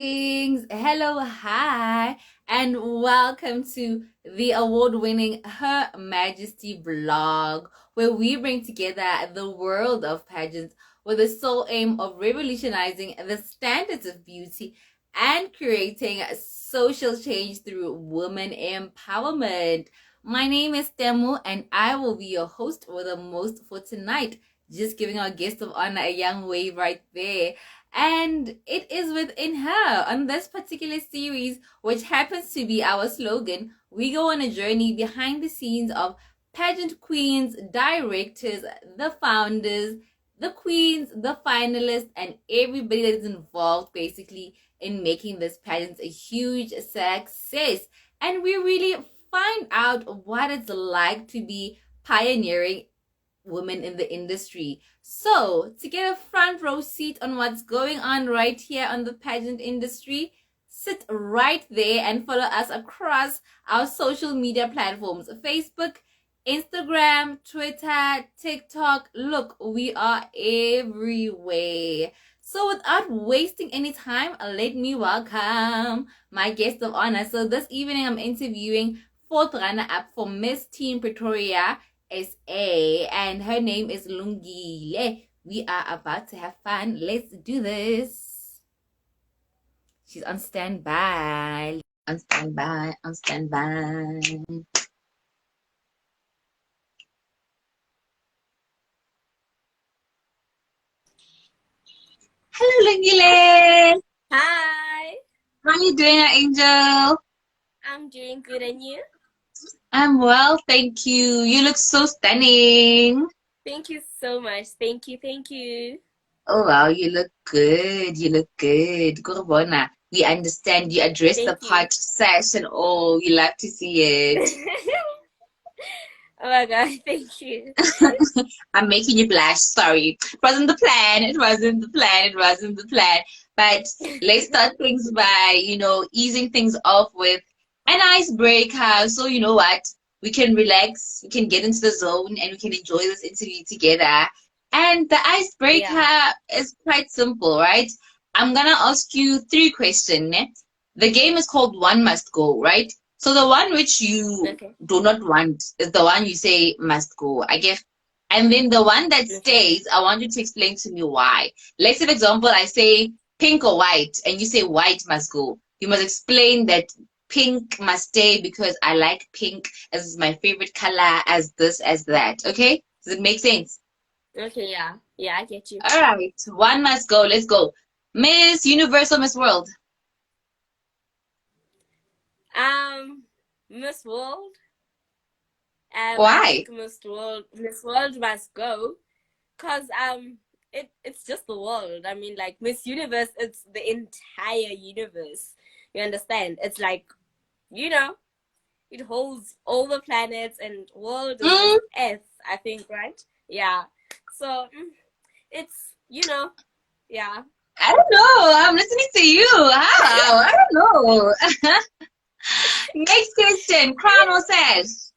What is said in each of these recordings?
Hello, hi, and welcome to the award-winning Her Majesty blog, where we bring together the world of pageants with the sole aim of revolutionizing the standards of beauty and creating social change through women empowerment. My name is Temu, and I will be your host with the most for tonight. Just giving our guest of honor a young wave right there. And it is within her. On this particular series, which happens to be our slogan, we go on a journey behind the scenes of pageant queens, directors, the founders, the queens, the finalists, and everybody that is involved basically in making this pageant a huge success. And we really find out what it's like to be pioneering women in the industry. So, to get a front row seat on what's going on right here on the pageant industry, sit right there and follow us across our social media platforms: Facebook, Instagram, Twitter, TikTok. Look, we are everywhere. So, without wasting any time, let me welcome my guest of honor. So, this evening I'm interviewing fourth runner up for Miss Teen Pretoria SA, and her name is Lungile. We are about to have fun. Let's do this. She's on standby. On standby. On standby. Hello, Lungile. Hi, How are you doing, Angel? I'm doing good and you? I'm well, thank you. You look so stunning. Thank you so much. Thank you. Oh wow, you look good. You look good. Kurbona. We understand you address the Thank you. part sash and all. We love to see it. Oh my God, thank you. I'm making you blush. Sorry. It wasn't the plan. It wasn't the plan. It wasn't the plan. But let's start things by, easing things off with an icebreaker. So you know what? We can relax, we can get into the zone, and we can enjoy this interview together. And the Yeah. icebreaker is quite simple, right? I'm gonna ask you three questions. The game is called One Must Go, right? So the one which you Okay. do not want is the one you say must go. I guess. And then the one that Okay. stays, I want you to explain to me why. Let's say, for example, I say pink or white, and you say white must go. You must explain that pink must stay because I like pink as my favorite color, as this, as that. Okay? Does it make sense? Okay. Yeah. Yeah, I get you. All right. One must go. Let's go. Miss Universe or Miss World? Um, Miss World. I Why? think Miss World must go, cause it's just the world. I mean, like Miss Universe, it's the entire universe. You understand? It's like, you know, it holds all the planets, and world is just Mm, Earth, I think, right? Yeah. So it's yeah. I don't know. I'm listening to you. How? I don't know. Next question. Crown or sash?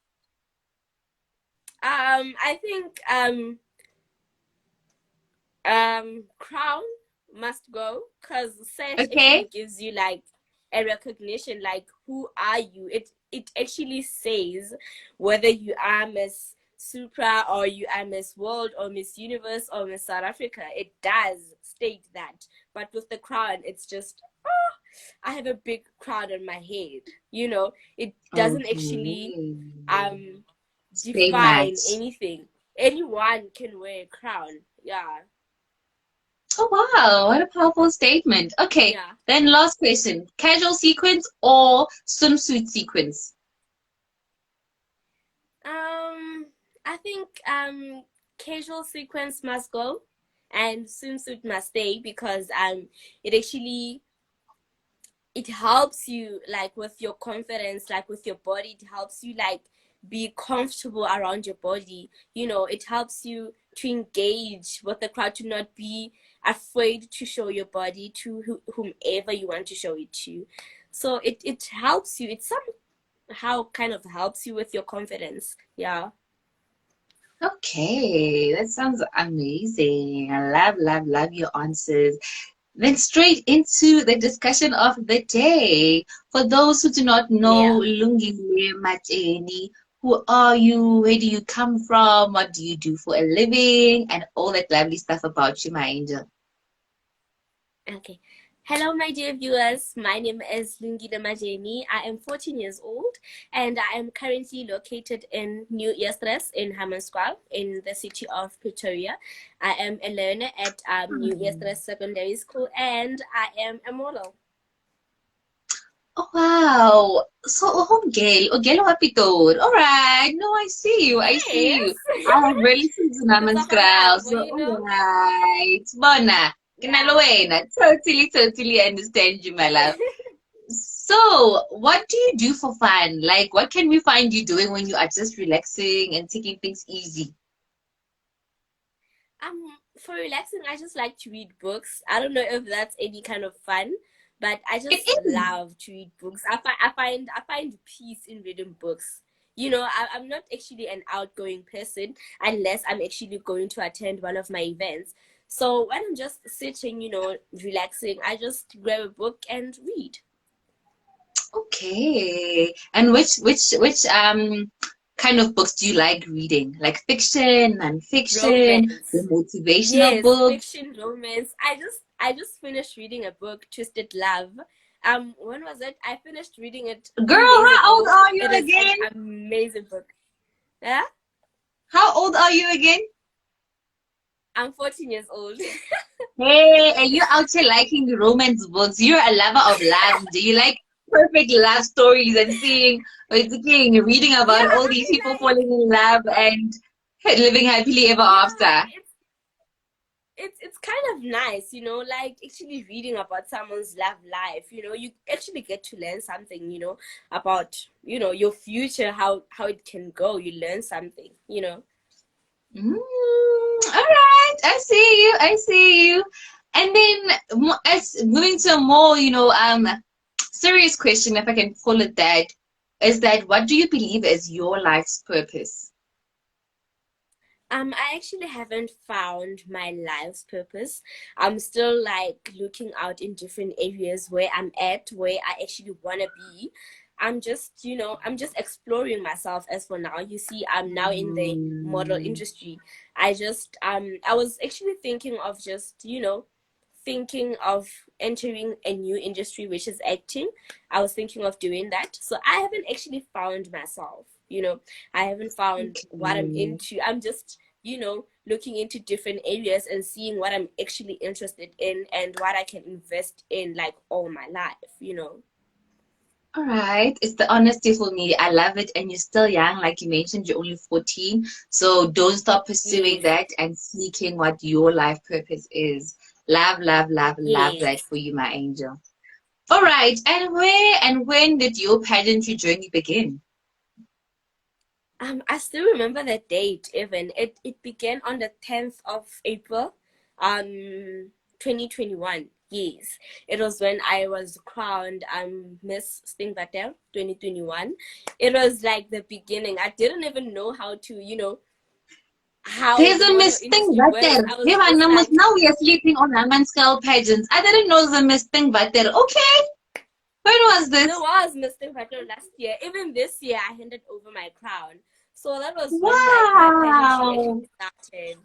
I think crown must go, because search Okay. actually gives you like a recognition, like who are you. It actually says whether you are Miss Supra or you are Miss World or Miss Universe or Miss South Africa. It does state that, but with the crown, it's just, oh, I have a big crown on my head. It doesn't actually Okay. um Say define much. anything. Anyone can wear a crown. Yeah. Oh wow, what a powerful statement. Okay, Yeah. then last question. Casual sequence or swimsuit sequence? Um, I think casual sequence must go and swimsuit must stay, because it actually, it helps you like with your confidence, like with your body. It helps you like be comfortable around your body. It helps you to engage with the crowd, to not be afraid to show your body to whomever you want to show it to. So it helps you. It somehow kind of helps you with your confidence. Yeah. Okay, that sounds amazing. I love, love, love your answers. then straight into the discussion of the day. For those who do not know Yeah. Lungile Majeni, who are you? Where do you come from? What do you do for a living? And all that lovely stuff about you, my angel. Okay. Hello, my dear viewers. My name is Lungile Majeni. I am 14 years old and I am currently located in New Yestress in Hammanskraal in the city of Pretoria. I am a learner at New Yestress Secondary School and I am a model. Oh, wow. So, home girl, girl wa Pitor. All right. No, I see you. I see Yes. you. I have relatives in Amanskraal. So, all right. Bona. Yeah. Kinalo wena. Totally understand you, my love. So, what do you do for fun? Like, what can we find you doing when you are just relaxing and taking things easy? For relaxing, I just like to read books. I don't know if that's any kind of fun, but I It just is. love to read books. I find peace in reading books. I'm not actually an outgoing person unless I'm actually going to attend one of my events. So when I'm just sitting, relaxing, I just grab a book and read. Okay. And which kind of books do you like reading? Like fiction, non-fiction, the Romance. motivational Yes, books? fiction, romance. I just finished reading a book, Twisted Love. When was it? I finished reading it Girl, 2 days how old ago. are you It is an again? amazing book. Yeah? How old are you again? I'm 14 years old. Hey, and you out here liking the romance books. You're a lover of love. Do you like perfect love stories and reading Yeah, about all I these mean people like falling in love and living happily ever yeah, after? it's kind of nice, like actually reading about someone's love life. You actually get to learn something, about, your future, how it can go. You learn something. All right, I see you. I see you. And then, as moving to a more, serious question, if I can call it that, is that what do you believe is your life's purpose? I actually haven't found my life's purpose. I'm still like looking out in different areas where I'm at, where I actually want to be. I'm just exploring myself as for now. You see, I'm now in the model Mm, industry. I was actually thinking of thinking of entering a new industry, which is acting. I was thinking of doing that. So I haven't actually found myself. I haven't found what I'm okay. into. I'm just, looking into different areas and seeing what I'm actually interested in and what I can invest in like all my life. All right. It's the honesty for me. I love it. And you're still young. Like you mentioned, you're only 14. So don't stop pursuing Yes, that and seeking what your life purpose is. Love yes. that for you, my angel. All right. And where and when did your pageantry journey begin? I still remember the date even. It began on the 10th of April, 2021. Yes. It was when I was crowned Miss Stingvatel 2021. It was like the beginning. I didn't even know how There's the a model misting industry works. butter. I was Here, just like, now we are sleeping on Haman skull pageants. I didn't know the misting butter. Okay. When was there this? was Miss Stingvatel last year. Even this year I handed over my crown. So that was when my pageantry Wow. actually started.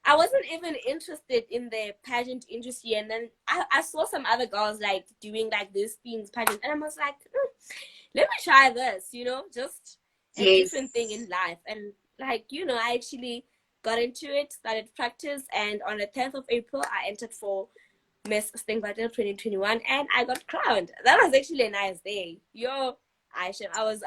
I wasn't even interested in the pageant industry, and then I saw some other girls like doing like this things pageant, and I was like, let me try this, just a different thing Yes. in life. And I actually got into it, started practice, and on the 10th of April, I entered for Miss Sting Battle 2021, and I got crowned. That was actually a nice day. Yo, Aisha, I was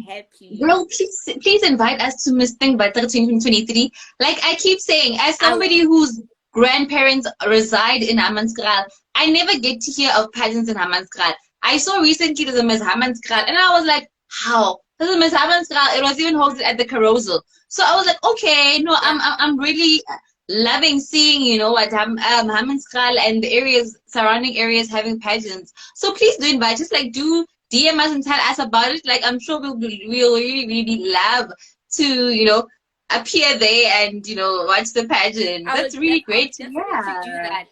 happy. Girl, please invite us to Miss Thing by 2023. Like I keep saying, as I somebody will. whose grandparents reside in Hammanskraal, I never get to hear of pageants in Hammanskraal. I saw recently there's a Miss Hammanskraal, and I was like, how? There's a Miss Hammanskraal. It was even hosted at the Carousel. So I was like, okay, no, Yeah. I'm really loving seeing, what Hammanskraal and the areas, surrounding areas having pageants. So please do invite, just like do DM us and tell us about it. Like I'm sure we'll really love to, appear there and watch the pageant. That's really I great would to definitely do hear. that.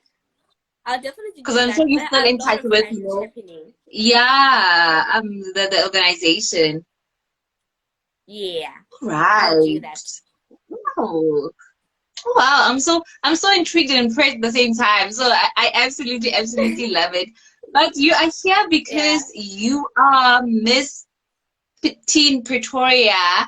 I'll definitely Because do I'm that. sure you're There still are a in lot touch of with, pageants happening. yeah, the organization. Yeah, I'll do Right. that. Wow. Wow, I'm so intrigued and impressed at the same time. So I absolutely, absolutely love it. But you are here Yeah. because you are Miss Teen Pretoria,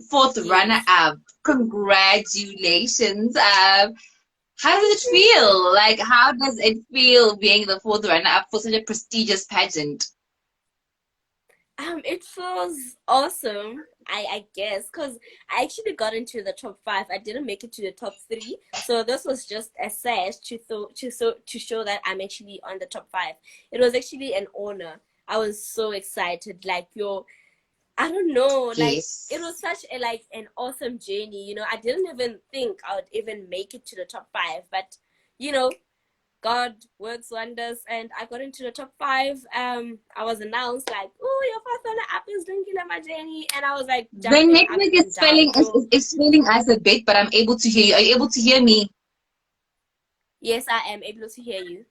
fourth runner Yes. up. Congratulations. How does it feel? Like, how does it feel being the fourth runner up for such a prestigious pageant? It feels awesome. I guess because I actually got into the top five. I didn't make it to the top three, so this was just a sash to show that I'm actually on the top five. It was actually an honor. I was so excited. Like yo, I don't know. Like it was Yes. such a like an awesome journey. I didn't even think I would even make it to the top five, but you know, God works wonders, and I got into the top five. I was announced like, "Oh, your first runner up is Lungile Majeni," and I was like The jumping up network and is down. failing us, Yo, is failing us a bit, but I'm able to hear you. Are you able to hear me? yes, I am able to hear you.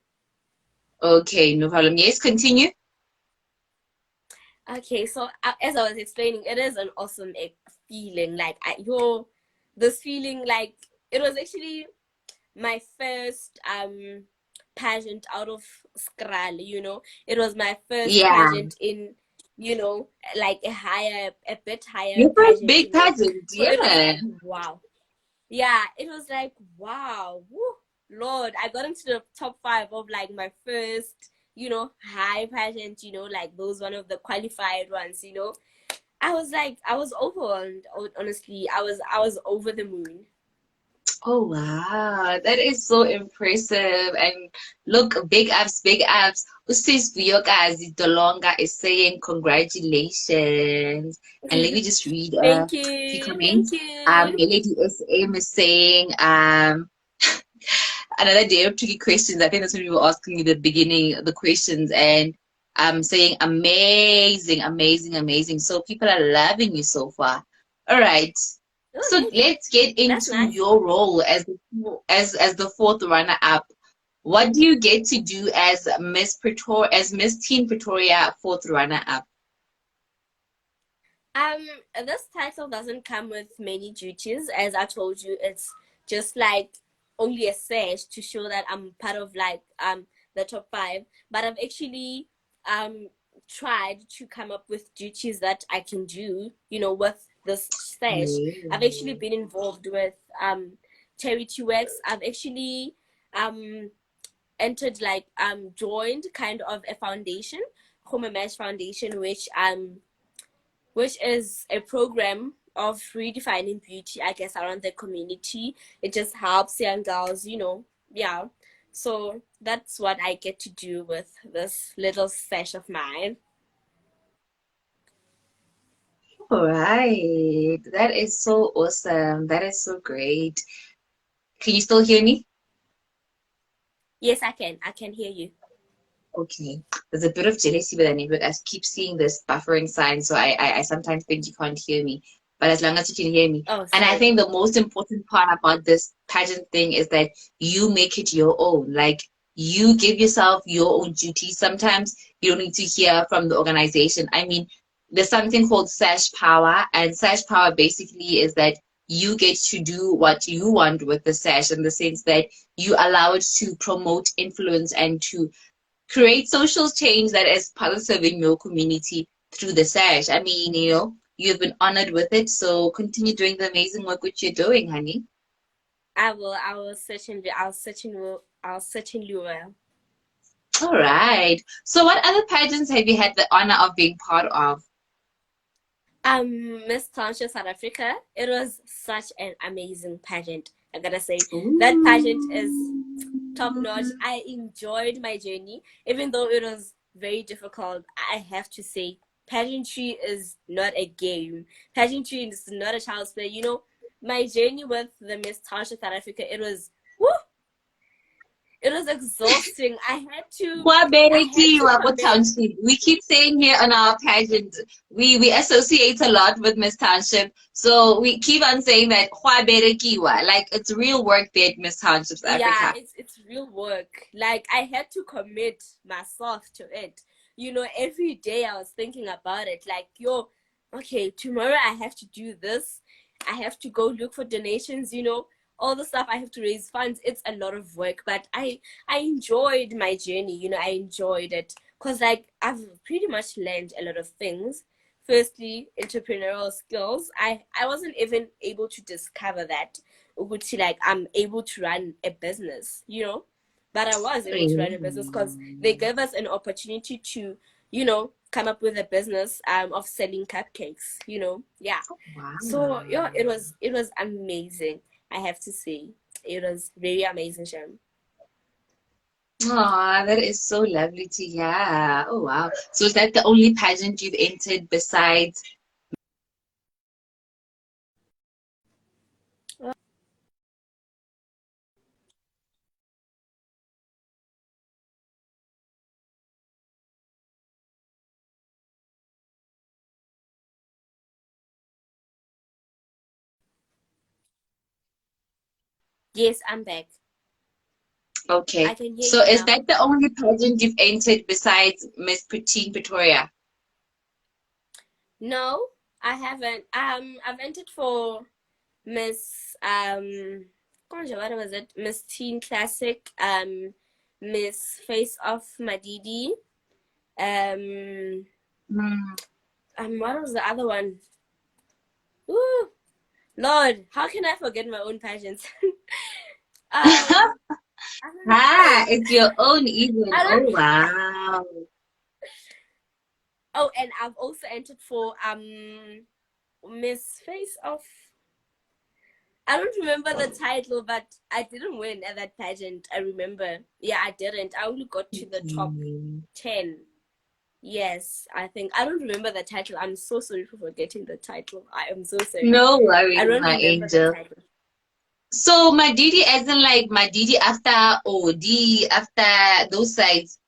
Okay, no problem. Yes, continue. Okay, so as I was explaining, it is an awesome feeling. Like this feeling like it was actually my first pageant out of Skral. It was my first Yeah. pageant in like a bit higher Your first pageant. big pageant, So it was yeah. like wow. Yeah, it was like wow. Woo, Lord, I got into the top five of like my first high pageant. Like those one of the qualified ones. I was overwhelmed. Honestly, I was over the moon. Oh wow, that is so impressive. And look, big ups. Usis Vuyokazi Dolonga is saying congratulations. And let me just read a Thank few you. Thank comments. you. Lady SM is saying, another day of tricky questions. I think that's when we were asking you the beginning, the questions, and saying amazing, amazing, amazing. So people are loving you so far. All right. Oh, So thank you. let's get That's into nice. your role as the fourth runner up. What do you get to do as Miss Pretoria, as Miss Teen Pretoria fourth runner up? Um, this title doesn't come with many duties. As I told you, it's just like only a sash to show that I'm part of like the top five. But I've actually um tried to come up with duties that I can do, with this sash. I've actually Mm. been involved with charity works. I've actually um entered like joined kind of a foundation, Home Match Foundation, which is a program of redefining beauty, I guess, around the community. It just helps young girls. Yeah. So that's what I get to do with this little sesh of mine. All right. That is so awesome. That is so great. Can you still hear me? Yes, I can. I can hear you. Okay. There's a bit of jealousy with the network. I keep seeing this buffering sign, so I sometimes think you can't hear me. But as long as you can hear me. Oh, And I sorry. think the most important part about this pageant thing is that you make it your own. Like you give yourself your own duties. Sometimes you don't need to hear from the organization. I mean, there's something called Sash Power, and Sash Power basically is that you get to do what you want with the sash in the sense that you allow it to promote influence and to create social change that is positive in your community through the sash. I mean, you've been honored with it, so continue doing the amazing work which you're doing, honey. I will. I'll certainly will. All right. So, what other pageants have you had the honor of being part of? Miss Township South Africa. It was such an amazing pageant. I gotta say that pageant is top notch. Ooh. I enjoyed my journey, even though it was very difficult. I have to say, pageantry is not a game. Pageantry is not a child's play. My journey with the Miss Township South Africa, it was woo. It was exhausting. I had to Kwaberekiwa, what commit. township? We keep saying here on our pageant, we associate a lot with Miss Township. So we keep on saying that Kwaberekiwa, like it's real work there at Miss Township, South Yeah, Africa. it's real work. Like I had to commit myself to it. Every day I was thinking about it. Like, yo, okay, tomorrow I have to do this. I have to go look for donations, all the stuff I have to raise funds. It's a lot of work, but I enjoyed my journey, I enjoyed it because like I've pretty much learned a lot of things. Firstly, entrepreneurial skills. I wasn't even able to discover that ukuthi like I'm able to run a business, but I was able to run a business because they gave us an opportunity to, come up with a business of selling cupcakes, yeah. So yeah, Wow. it was amazing. I have to say, it was very amazing, Shem. Aw, that is so lovely to hear. Oh wow. So is that the only pageant you've entered besides? Yes, I'm back. I Okay. can hear So you is now. that the only pageant you've entered besides Miss Petite Pretoria? No, I haven't. I've entered for Miss Konja, what was it? Miss Teen Classic, Miss Face Off Madidi, um, Hmm. what was the other one? Ooh, Lord, how can I forget my own pageants? I don't Ah, know. it's your own even. I Oh don't. wow. Oh, and I've also entered for Miss Face Off. I don't remember the title, but I didn't win at that pageant. I remember. Yeah, I didn't. I only got to the top Okay. 10. Yes, I think. I don't remember the title. I'm so sorry for forgetting the title. I am so sorry. No I worries, don't my remember the angel. title. So Madidi as in like Madidi after OD, after those sides.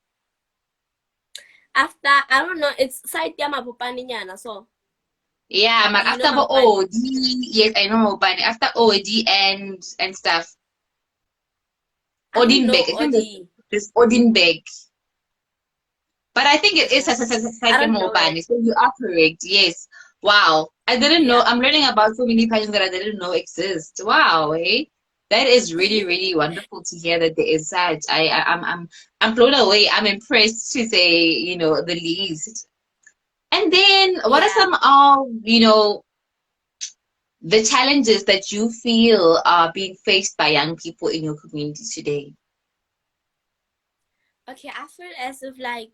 After, I don't know, it's side ya Mapopani Nyana, so Yeah, you know after the Mapopani. OD, yes, I know Mopani. After OD and stuff. I don't Odinbeck. know I think Odi. there's Odinbeck. But I think it is I Saike don't know it. Mopani. So you are correct. Yes. Wow. I didn't know. Yeah. I'm learning about so many pageants that I didn't know exist. Wow, hey. That is really, really wonderful to hear that there is such. I'm blown away. I'm impressed to say, the least. And then what are Yeah. some of, the challenges that you feel are being faced by young people in your community today? Okay, I feel as if like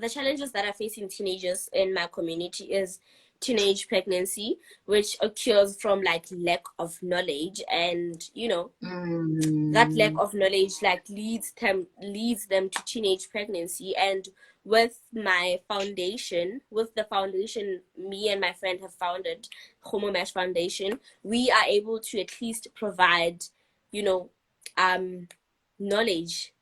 the challenges that are facing teenagers in my community is teenage pregnancy, which occurs from like lack of knowledge, and that lack Mm, of knowledge like leads them to teenage pregnancy. And with the foundation me and my friend have founded, Homo Mesh Foundation, we are able to at least provide, you know knowledge,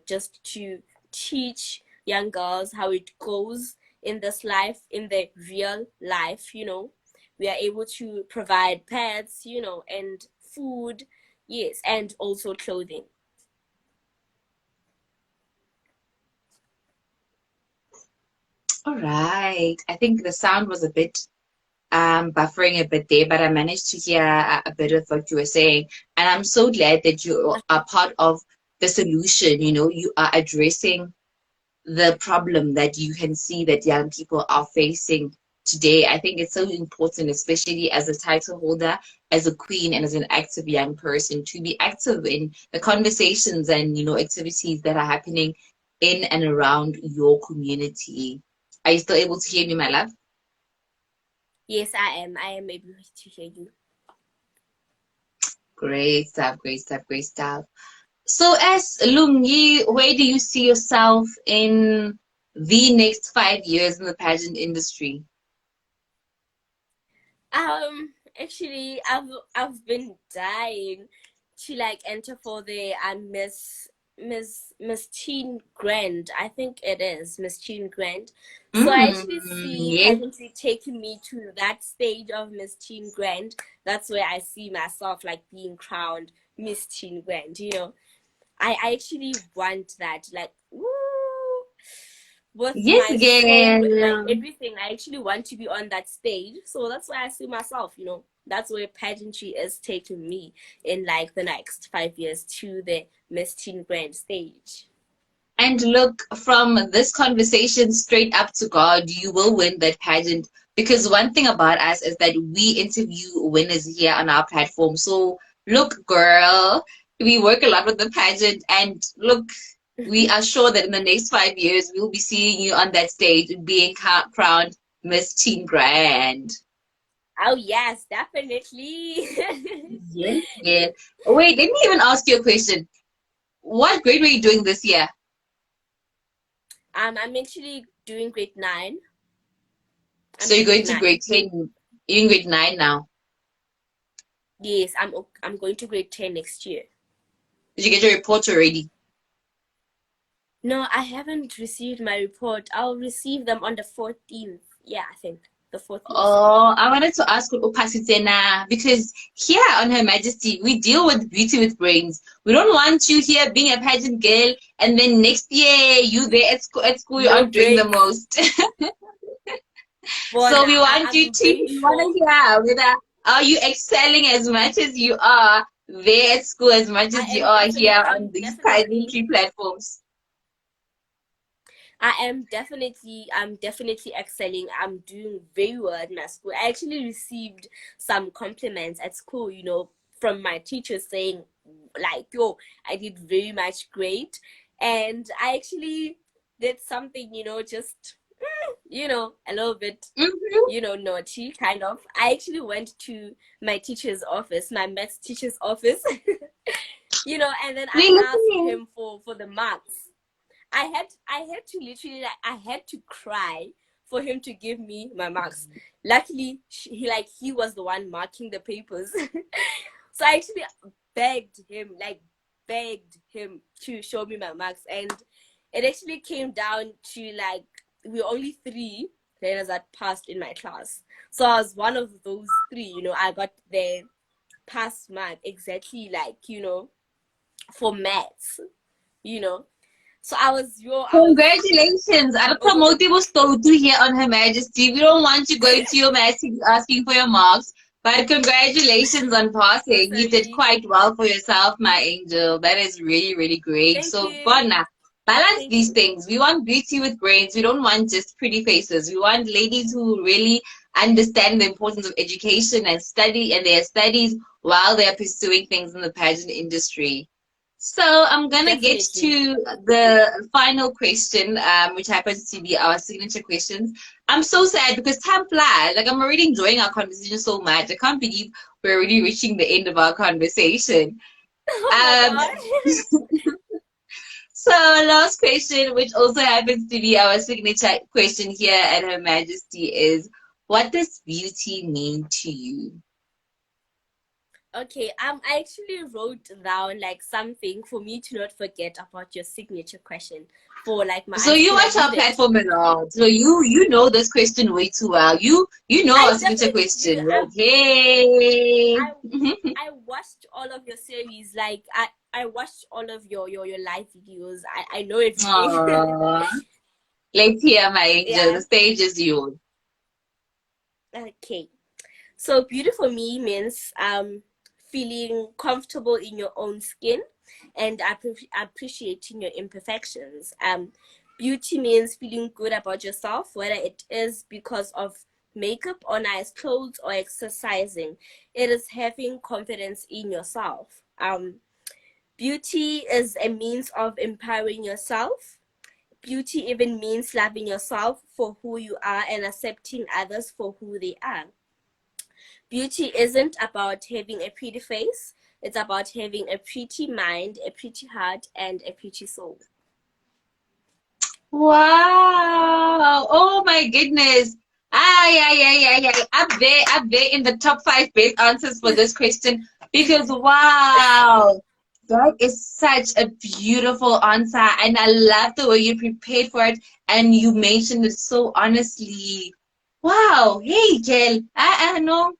just to teach young girls how it goes in this life, in the real life. We are able to provide pads, and food. Yes, and also clothing. all right. I think the sound was a bit buffering a bit there, but I managed to hear a bit of what you were saying. And I'm so glad that you are part of the solution. You are addressing the problem that you can see that young people are facing today. I think it's so important, especially as a title holder, as a queen, and as an active young person, to be active in the conversations and activities that are happening in and around your community. Are you still able to hear me, my love? Yes, I am able to hear you. Great stuff, great stuff, great stuff. So, as Lungi, where do you see yourself in the next 5 years in the pageant industry? Actually, I've been dying to like enter for the Miss Teen Grand. I think it is Miss Teen Grand. So I actually see Yes. pageantry taking me to that stage of Miss Teen Grand. That's where I see myself like being crowned Miss Teen Grand. I actually want that. Like, woo, with Yes, my soul, with my girl. everything. I actually want to be on that stage. So that's where I see myself. That's where pageantry is taking me in like the next 5 years to the Miss Teen Grand stage. And look, from this conversation straight up to God, you will win that pageant. Because one thing about us is that we interview winners here on our platform. So look, girl, we work a lot with the pageant, and look, we are sure that in the next 5 years we'll be seeing you on that stage being crowned Miss Teen Grand. Oh yes, definitely. Yes, yes. Wait, let me even ask you a question. What grade were you doing this year? I'm actually doing grade 9. I'm So you're in grade going to nine. grade 10, you're in grade 9 now. Yes, I'm going to grade 10 next year. Did you get your report already? No, I haven't received my report. I'll receive them on the 14th. Yeah, I think the 14th. Oh, I wanted to ask Upasitena because here on Her Majesty, we deal with beauty with brains. We don't want you here being a pageant girl and then next year you there at school you No aren't doing the breaks. most. Well, So we want you I'm to, very we want sure. to hear whether are you excelling as much as you are there at school as much as you are here on these pageantry platforms. I'm definitely excelling. I'm doing very well at my school. I actually received some compliments at school, from my teachers saying like, yo, I did very much great. And I actually did something, just, a little bit, Mm-hmm. naughty kind of. I actually went to my teacher's office, my maths teacher's office, and then I We asked listening. him for the marks. I had to literally, like, I had to cry for him to give me my marks. Luckily, he was the one marking the papers. So I actually begged him to show me my marks, and it actually came down to like we were only 3 learners that passed in my class. So I was one of those 3. I got the pass mark exactly, like, for maths. You know, so I was Congratulations. I'll over the promote you to here on Her Majesty. We don't want you going to your maths asking for your marks, but congratulations on so passing. You did sorry. quite well for yourself, my angel. That is really, really great. Thank So, you. Bona, balance Thank these you. things. We want beauty with brains. We don't want just pretty faces. We want ladies who really understand the importance of education and study and their studies while they're pursuing things in the pageant industry. So I'm gonna get Definitely. to the final question, which happens to be our signature questions. I'm so sad because time flies. Like I'm already enjoying our conversation so much. I can't believe we're already reaching the end of our conversation. Oh my Um, God. so last question, which also happens to be our signature question here at Her Majesty, is what does beauty mean to you? Okay, I actually wrote down like something for me to not forget about your signature question for like my So answer. you Can I watch our read it? platform a lot. So you know this question way too well. You know I our signature definitely do. question. Like, hey. I I watched all of your series. Like I watched all of your live videos. I know everything. Aww. Let's hear, my angel. Yeah. The stage is yours. Okay. So beauty for me means feeling comfortable in your own skin and appreciating your imperfections. Beauty means feeling good about yourself, whether it is because of makeup or nice clothes or exercising. It is having confidence in yourself. Beauty is a means of empowering yourself. Beauty even means loving yourself for who you are and accepting others for who they are. Beauty isn't about having a pretty face, it's about having a pretty mind, a pretty heart, and a pretty soul. Wow. Oh my goodness. Yeah. Up there in the top 5 best answers for this question because wow, that is such a beautiful answer, and I love the way you prepared for it and you mentioned it so honestly. Wow, hey, Jill. I know.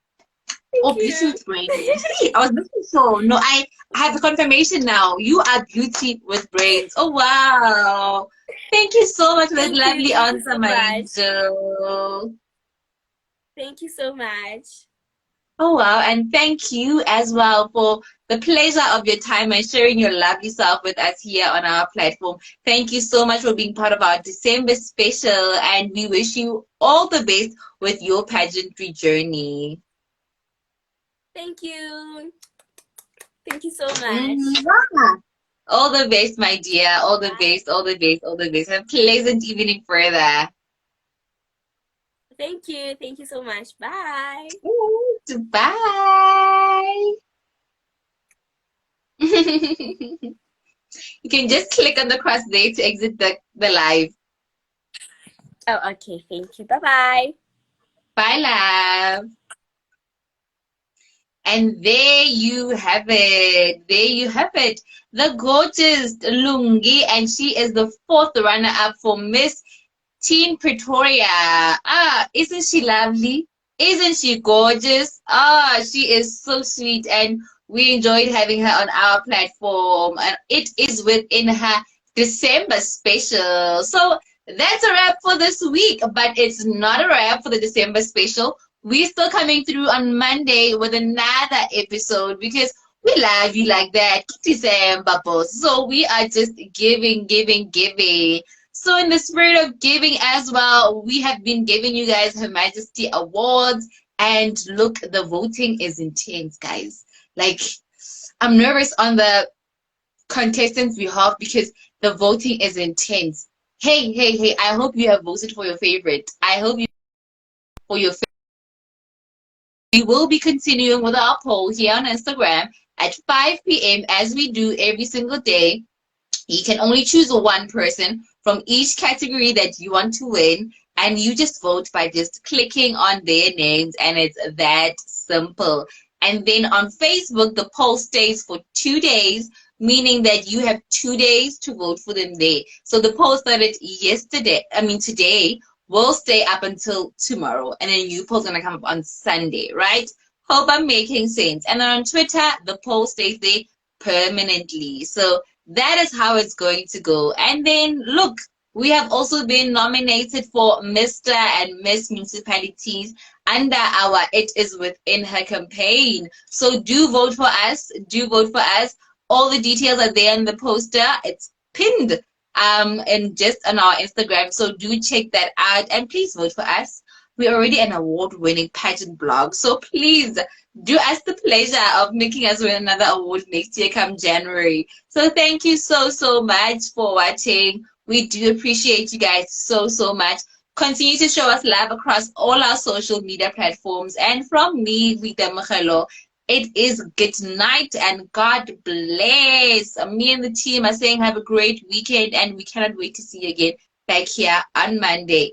Thank Oh, beauty you. with brains. You see, I was looking so. No, I have the confirmation now. You are beauty with brains. Oh, wow. Thank you so much for that Thank you. lovely Thank you answer, so my much. angel. Thank you so much. Oh, wow. And thank you as well for the pleasure of your time and sharing your lovely self with us here on our platform. Thank you so much for being part of our December special. And we wish you all the best with your pageantry journey. Thank you. Thank you so much. Mwah. All the best, my dear. All the Bye. best, all the best, all the best. Have a pleasant evening further. Thank you. Thank you so much. Bye. Bye. You can just click on the cross there to exit the live. Oh, okay. Thank you. Bye bye. Bye, love. And there you have it. There you have it. The gorgeous Lungi, and she is the 4th runner-up for Miss Teen Pretoria. Isn't she lovely? Isn't she gorgeous? She is so sweet, and we enjoyed having her on our platform. And it is within her December special. So that's a wrap for this week, but it's not a wrap for the December special. We're still coming through on Monday with another episode because we love you like that. December, boss. So we are just giving. So, in the spirit of giving as well, we have been giving you guys Her Majesty awards. And look, the voting is intense, guys. Like, I'm nervous on the contestants' behalf because the voting is intense. Hey, I hope you have voted for your favorite. I hope you for your favorite. We will be continuing with our poll here on Instagram at 5 p.m. as we do every single day. You can only choose one person from each category that you want to win, and you just vote by just clicking on their names, and it's that simple. And then on Facebook, the poll stays for 2 days, meaning that you have 2 days to vote for them there. So the poll started today will stay up until tomorrow, and then new poll's gonna come up on Sunday, right? Hope I'm making sense. And then on Twitter, the poll stays there permanently. So that is how it's going to go. And then look, we have also been nominated for Mr. and Miss Municipalities under our It Is Within Her campaign. So do vote for us. Do vote for us. All the details are there in the poster. It's pinned and just on our Instagram. So do check that out and please vote for us. We're already an award-winning pageant blog. So please do us the pleasure of making us win another award next year come January. So thank you so much for watching. We do appreciate you guys so much. Continue to show us love across all our social media platforms. And from me, Rita Machalo, it is good night and God bless. Me and the team are saying have a great weekend and we cannot wait to see you again back here on Monday.